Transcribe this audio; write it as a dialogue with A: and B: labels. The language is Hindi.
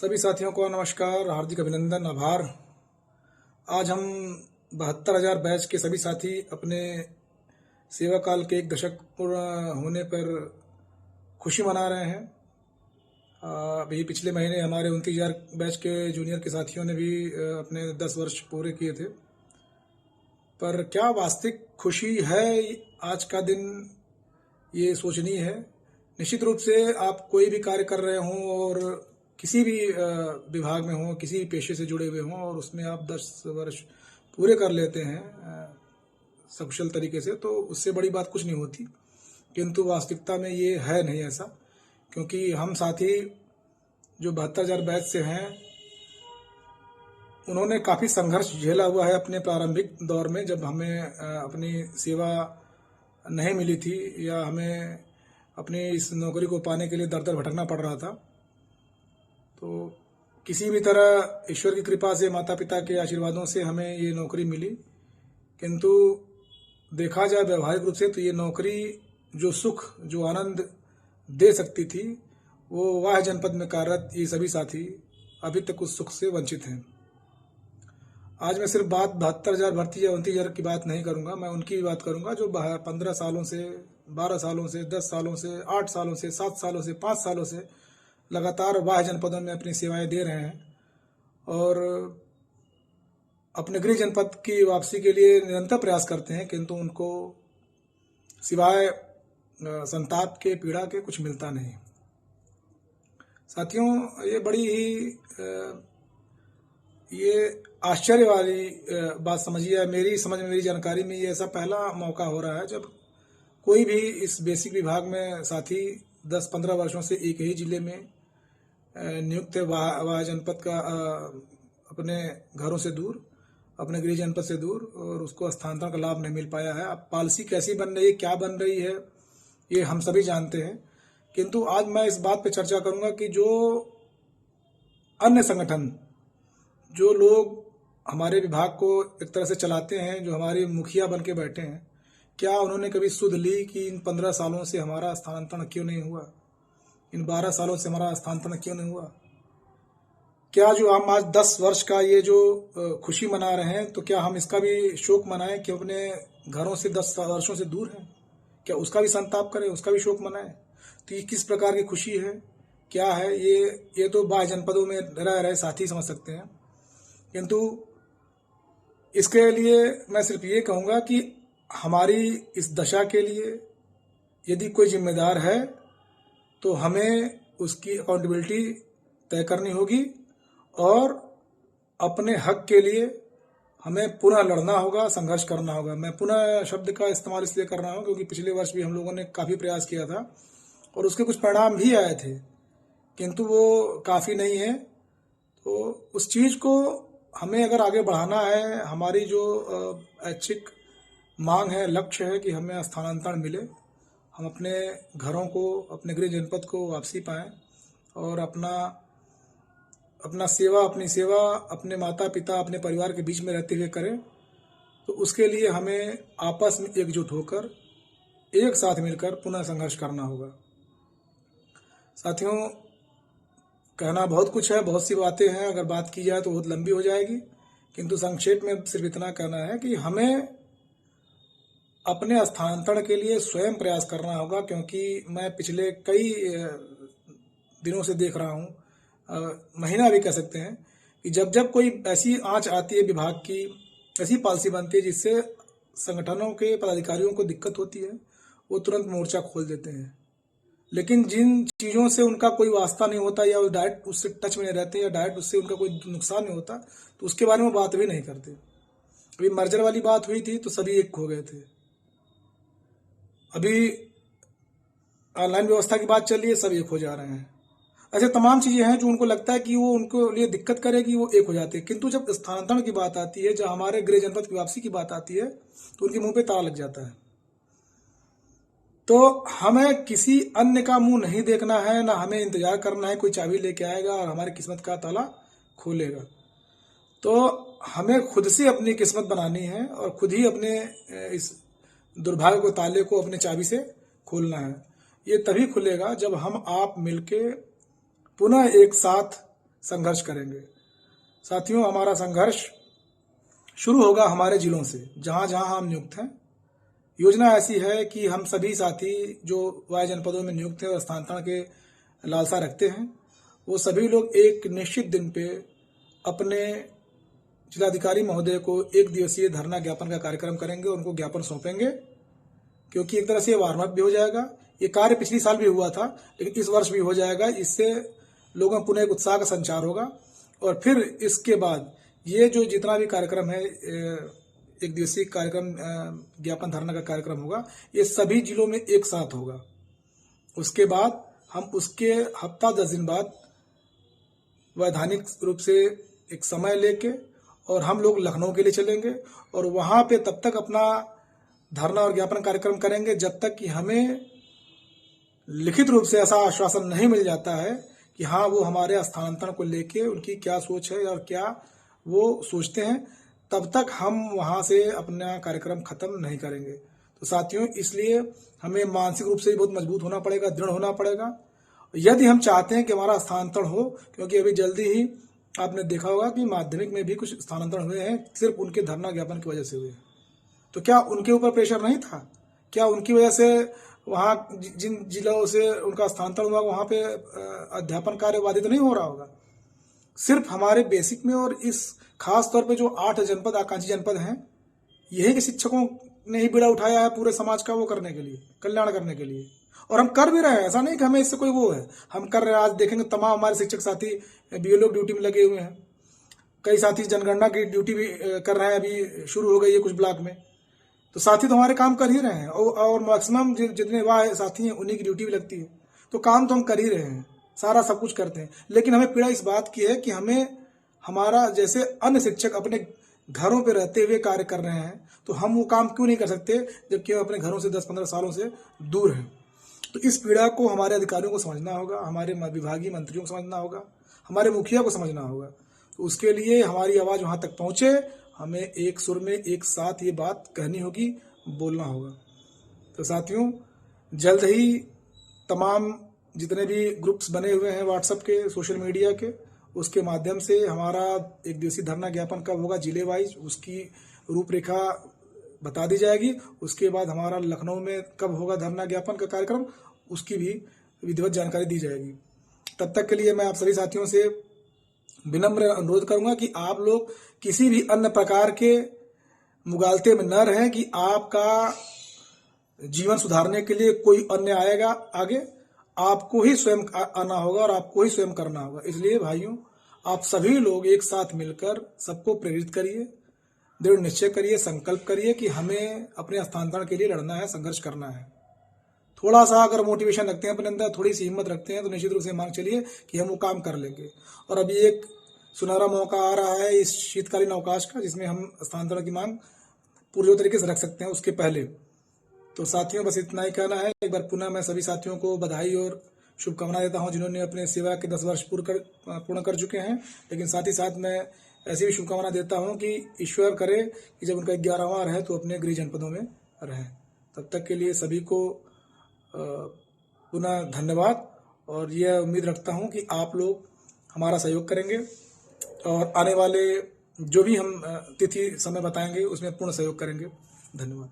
A: सभी साथियों को नमस्कार, हार्दिक अभिनंदन, आभार। आज हम 72,000 बैच के सभी साथी अपने सेवा काल के 1 दशक पूर्ण होने पर खुशी मना रहे हैं। अभी पिछले महीने हमारे 29,000 बैच के जूनियर के साथियों ने भी अपने 10 वर्ष पूरे किए थे। पर क्या वास्तविक खुशी है आज का दिन, ये सोचनीय है। निश्चित रूप से आप कोई भी कार्य कर रहे हों और किसी भी विभाग में हों, किसी भी पेशे से जुड़े हुए हों और उसमें आप 10 वर्ष पूरे कर लेते हैं सकुशल तरीके से, तो उससे बड़ी बात कुछ नहीं होती। किंतु वास्तविकता में ये है नहीं ऐसा, क्योंकि हम साथी जो 72,000 बैच से हैं उन्होंने काफ़ी संघर्ष झेला हुआ है अपने प्रारंभिक दौर में, जब हमें अपनी सेवा नहीं मिली थी या हमें अपनी इस नौकरी को पाने के लिए दर दर भटकना पड़ रहा था। तो किसी भी तरह ईश्वर की कृपा से, माता पिता के आशीर्वादों से हमें ये नौकरी मिली। किंतु देखा जाए व्यवहारिक रूप से तो ये नौकरी जो सुख, जो आनंद दे सकती थी, वो वाह जनपद में कार्यरत ये सभी साथी अभी तक उस सुख से वंचित हैं। आज मैं सिर्फ बात 72,000 भर्ती या 29,000 की बात नहीं करूंगा, मैं उनकी भी बात करूंगा जो 15 सालों से, 12 सालों से, 10 सालों से, 8 सालों से, 7 सालों से, 5 सालों से लगातार वाह जनपदों में अपनी सेवाएं दे रहे हैं और अपने गृह जनपद की वापसी के लिए निरंतर प्रयास करते हैं, किंतु उनको सिवाय संताप के, पीड़ा के कुछ मिलता नहीं। साथियों, ये बड़ी ही ये आश्चर्य वाली बात समझिए। मेरी समझ में, मेरी जानकारी में ये ऐसा पहला मौका हो रहा है जब कोई भी इस बेसिक विभाग में साथी 10-15 वर्षों से एक ही जिले में नियुक्त है, वाह जनपद का अपने घरों से दूर, अपने गृह जनपद से दूर, और उसको स्थानांतरण का लाभ नहीं मिल पाया है। अब पॉलिसी कैसी बन रही है, क्या बन रही है, ये हम सभी जानते हैं। किंतु आज मैं इस बात पे चर्चा करूंगा कि जो अन्य संगठन, जो लोग हमारे विभाग को एक तरह से चलाते हैं, जो हमारे मुखिया बन के बैठे हैं, क्या उन्होंने कभी सुध ली कि इन 15 सालों से हमारा स्थानांतरण क्यों नहीं हुआ, इन 12 सालों से हमारा स्थानांतरण क्यों नहीं हुआ? क्या जो हम आज 10 वर्ष का ये जो खुशी मना रहे हैं, तो क्या हम इसका भी शोक मनाएं कि अपने घरों से 10 वर्षों से दूर हैं? क्या उसका भी संताप करें, उसका भी शोक मनाएं? तो ये किस प्रकार की खुशी है, क्या है ये तो बाह्य जनपदों में रह रहे साथी समझ सकते हैं। किंतु इसके लिए मैं सिर्फ ये कहूँगा कि हमारी इस दशा के लिए यदि कोई जिम्मेदार है तो हमें उसकी अकाउंटेबिलिटी तय करनी होगी और अपने हक के लिए हमें पुनः लड़ना होगा, संघर्ष करना होगा। मैं पुनः शब्द का इस्तेमाल इसलिए कर रहा हूँ क्योंकि पिछले वर्ष भी हम लोगों ने काफ़ी प्रयास किया था और उसके कुछ परिणाम भी आए थे, किंतु वो काफ़ी नहीं है। तो उस चीज़ को हमें अगर आगे बढ़ाना है, हमारी जो ऐच्छिक मांग है, लक्ष्य है कि हमें स्थानांतरण मिले, हम अपने घरों को, अपने गृह जनपद को वापसी पाएं और अपनी सेवा अपने माता पिता, अपने परिवार के बीच में रहते हुए करें, तो उसके लिए हमें आपस में एकजुट होकर, एक साथ मिलकर पुनः संघर्ष करना होगा। साथियों, कहना बहुत कुछ है, बहुत सी बातें हैं, अगर बात की जाए तो बहुत लंबी हो जाएगी, किंतु संक्षेप में सिर्फ इतना कहना है कि हमें अपने स्थानांतरण के लिए स्वयं प्रयास करना होगा, क्योंकि मैं पिछले कई दिनों से देख रहा हूँ, महीना भी कह सकते हैं, कि जब जब कोई ऐसी आंच आती है विभाग की, ऐसी पॉलिसी बनती है जिससे संगठनों के पदाधिकारियों को दिक्कत होती है, वो तुरंत मोर्चा खोल देते हैं। लेकिन जिन चीज़ों से उनका कोई वास्ता नहीं होता या वो डायरेक्ट उससे टच में नहीं रहते या डायरेक्ट उससे उनका कोई नुकसान नहीं होता, तो उसके बारे में बात भी नहीं करते। अभी मर्जर वाली बात हुई थी तो सभी एक हो गए थे। अभी ऑनलाइन व्यवस्था की बात चल रही है, सब एक हो जा रहे हैं। ऐसे तमाम चीज़ें हैं जो उनको लगता है कि वो उनको लिए दिक्कत करेगी, वो एक हो जाते हैं। किंतु जब स्थानांतरण की बात आती है, जब हमारे गृह जनपद की वापसी की बात आती है, तो उनके मुंह पे ताला लग जाता है। तो हमें किसी अन्य का मुंह नहीं देखना है, ना हमें इंतजार करना है कोई चाबी लेके आएगा और हमारी किस्मत का ताला खोलेगा। तो हमें खुद से अपनी किस्मत बनानी है और खुद ही अपने इस दुर्भाग्य को, ताले को अपने चाबी से खोलना है। ये तभी खुलेगा जब हम आप मिलके पुनः एक साथ संघर्ष करेंगे। साथियों, हमारा संघर्ष शुरू होगा हमारे जिलों से, जहां जहां हम नियुक्त हैं। योजना ऐसी है कि हम सभी साथी जो वाय जनपदों में नियुक्त हैं और स्थानांतरण के लालसा रखते हैं, वो सभी लोग एक निश्चित दिन पे अपने जिलाधिकारी महोदय को 1 दिवसीय धरना ज्ञापन का कार्यक्रम करेंगे, उनको ज्ञापन सौंपेंगे, क्योंकि एक तरह से वार्म अप भी हो जाएगा। ये कार्य पिछली साल भी हुआ था, लेकिन इस वर्ष भी हो जाएगा। इससे लोगों में पुनः एक उत्साह का संचार होगा और फिर इसके बाद ये जो जितना भी कार्यक्रम है, 1 दिवसीय कार्यक्रम ज्ञापन धरना का कार्यक्रम होगा, ये सभी जिलों में एक साथ होगा। उसके बाद हम उसके हफ्ता 10 दिन बाद वैधानिक रूप से एक समय लेके और हम लोग लखनऊ के लिए चलेंगे और वहां पे तब तक अपना धरना और ज्ञापन कार्यक्रम करेंगे जब तक कि हमें लिखित रूप से ऐसा आश्वासन नहीं मिल जाता है कि हाँ, वो हमारे स्थानांतरण को लेके उनकी क्या सोच है और क्या वो सोचते हैं, तब तक हम वहां से अपना कार्यक्रम खत्म नहीं करेंगे। तो साथियों, इसलिए हमें मानसिक रूप से भी बहुत मजबूत होना पड़ेगा, दृढ़ होना पड़ेगा, यदि हम चाहते हैं कि हमारा स्थानांतरण हो। क्योंकि अभी जल्दी ही आपने देखा होगा कि माध्यमिक में भी कुछ स्थानांतरण हुए हैं, सिर्फ उनके धरना ज्ञापन की वजह से हुए। तो क्या उनके ऊपर प्रेशर नहीं था? क्या उनकी वजह से वहां जिन जिलों से उनका स्थानांतरण हुआ वहां पे अध्यापन कार्य बाधित नहीं हो रहा होगा? सिर्फ हमारे बेसिक में और इस खास तौर पे जो 8 जनपद आकांक्षी जनपद हैं, यही के शिक्षकों ने ही बीड़ा उठाया है पूरे समाज का वो करने के लिए, कल्याण करने के लिए। और हम कर भी रहे हैं, ऐसा नहीं कि हमें इससे कोई वो है, हम कर रहे हैं। आज देखेंगे तमाम हमारे शिक्षक साथी बीएलओ ड्यूटी में लगे हुए हैं, कई साथी जनगणना की ड्यूटी भी कर रहे हैं, अभी शुरू हो गई है कुछ ब्लॉक में। तो साथी तो हमारे काम कर ही रहे हैं और मैक्सिमम जितने वाह साथी हैं उन्हीं की ड्यूटी भी लगती है। तो काम तो हम कर ही रहे हैं, सारा सब कुछ करते हैं। लेकिन हमें पीड़ा इस बात की है कि हमें हमारा जैसे अन्य शिक्षक अपने घरों पे रहते हुए कार्य कर रहे हैं, तो हम वो काम क्यों नहीं कर सकते जबकि हम अपने घरों से 10-15 सालों से दूर हैं। तो इस पीड़ा को हमारे अधिकारियों को समझना होगा, हमारे विभागीय मंत्रियों को समझना होगा, हमारे मुखिया को समझना होगा। तो उसके लिए हमारी आवाज़ वहाँ तक पहुँचे, हमें एक सुर में एक साथ ये बात कहनी होगी, बोलना होगा। तो साथियों, जल्द ही तमाम जितने भी ग्रुप्स बने हुए हैं व्हाट्सएप के, सोशल मीडिया के, उसके माध्यम से हमारा 1 दिवसीय धरना ज्ञापन कब होगा जिले वाइज उसकी रूपरेखा बता दी जाएगी। उसके बाद हमारा लखनऊ में कब होगा धरना ज्ञापन का कार्यक्रम, उसकी भी विधिवत जानकारी दी जाएगी। तब तक के लिए मैं आप सभी साथियों से विनम्र अनुरोध करूंगा कि आप लोग किसी भी अन्य प्रकार के मुगालते में न रहें कि आपका जीवन सुधारने के लिए कोई अन्य आएगा आगे। आपको ही स्वयं आना होगा और आपको ही स्वयं करना होगा। इसलिए भाइयों, आप सभी लोग एक साथ मिलकर सबको प्रेरित करिए, दृढ़ निश्चय करिए, संकल्प करिए कि हमें अपने स्थानांतरण के लिए लड़ना है, संघर्ष करना है। थोड़ा सा अगर मोटिवेशन रखते हैं अपने अंदर, थोड़ी सी हिम्मत रखते हैं, तो निश्चित रूप से मान चलिए कि हम वो काम कर लेंगे। और अभी एक सुनहरा मौका आ रहा है इस शीतकालीन अवकाश का, जिसमें हम स्थानांतरण की मांग पूरी तरीके से रख सकते हैं उसके पहले। तो साथियों, बस इतना ही कहना है। एक बार पुनः मैं सभी साथियों को बधाई और शुभकामनाएं देता हूं जिन्होंने अपने सेवा के 10 वर्ष पूर्ण कर चुके हैं। लेकिन साथ ही साथ मैं ऐसी भी शुभकामना देता हूं कि ईश्वर करे कि जब उनका 11वां रहे तो अपने गृह जनपदों में रहें। तब तक के लिए सभी को पुनः धन्यवाद और यह उम्मीद रखता हूं कि आप लोग हमारा सहयोग करेंगे और आने वाले जो भी हम तिथि समय बताएंगे उसमें पूर्ण सहयोग करेंगे। धन्यवाद।